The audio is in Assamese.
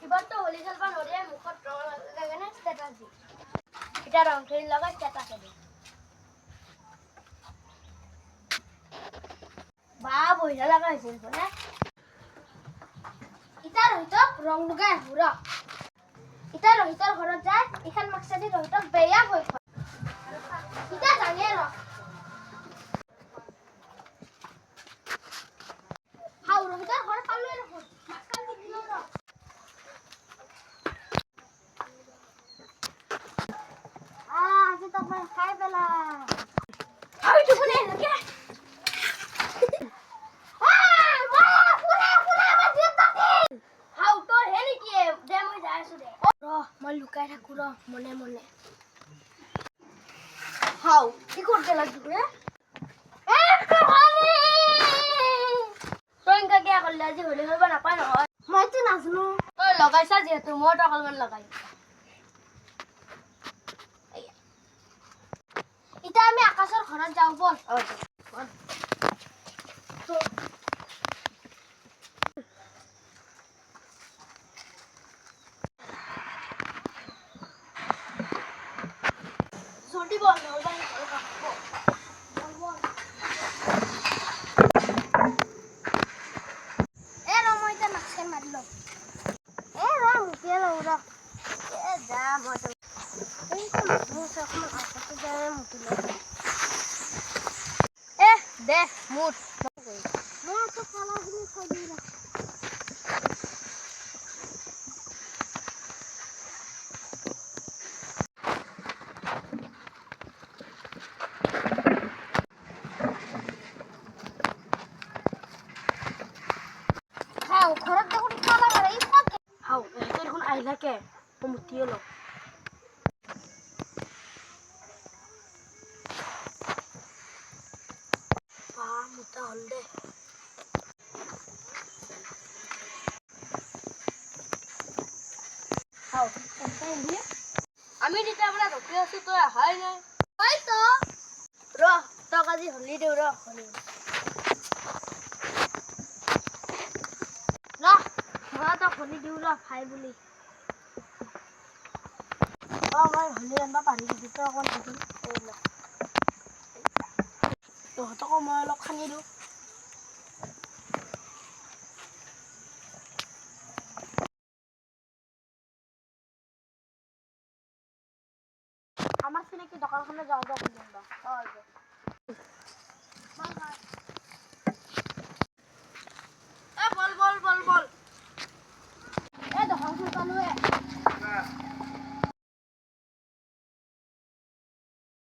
এবার তো হোলি খেলবা নরে মুখত রং লাগাই না স্ট্যাটাস দি এটা রং খেলি লাগা স্ট্যাটাস দি বা বইলা লাগাইছিল না ইতা রহিতক রং লগাই হুরা ইতা রহিতর ঘৰত যায় ইখান মাকসাদি ৰহিতক বেয়া হৈ ইতা জানে ৰ হাউ ৰহিতৰ ঘৰ পালুই ৰ মাকসাদি দিল ৰ আজি তো মই খাই পেলা হাউ তো কোনে লাগে মই লুকাই থাকো ৰ মনে মনে হাউ কি করতে লাগবে রে তইনকা কে করলে আজি হলি হইবা না পায় নহয় মই তো নাজনো তই লগাইছা যেহেতু মই তো কলমান লগাই ইতা আমি আকাশৰ ঘৰত যাও বল জলদি বল নহবা ঘৰ কাটব বল এ ৰ মই তা মাছকে মাৰি লম এ ৰ মুটিয়ে লও ৰ এ যা মই তো এইটা মুছ অকমান আকাশে যায় মুটি লও এ দে মুট মই তো খালা দিন থৈ দি ৰ ঘৰত দেখোন খালা মাৰে ই কত হাউ এতে দেখোন আইলা কে মুটিয়ে লও পা মুটা হল দে হাউ এতে দিয়ে আমি দিতে আমরা রকি আছি তো হাই নাই হাই তো র তো কাজি হলি দেউ র হলি র মই তো হলি দিউ র ভাই বুলি মই হলি আনবা পাৰি দিছো তো অকন দিম এই ল তহঁতকো মই অলপ খানি দিওঁ আমার চিনাকি দোকানখনে যাওয়া যাক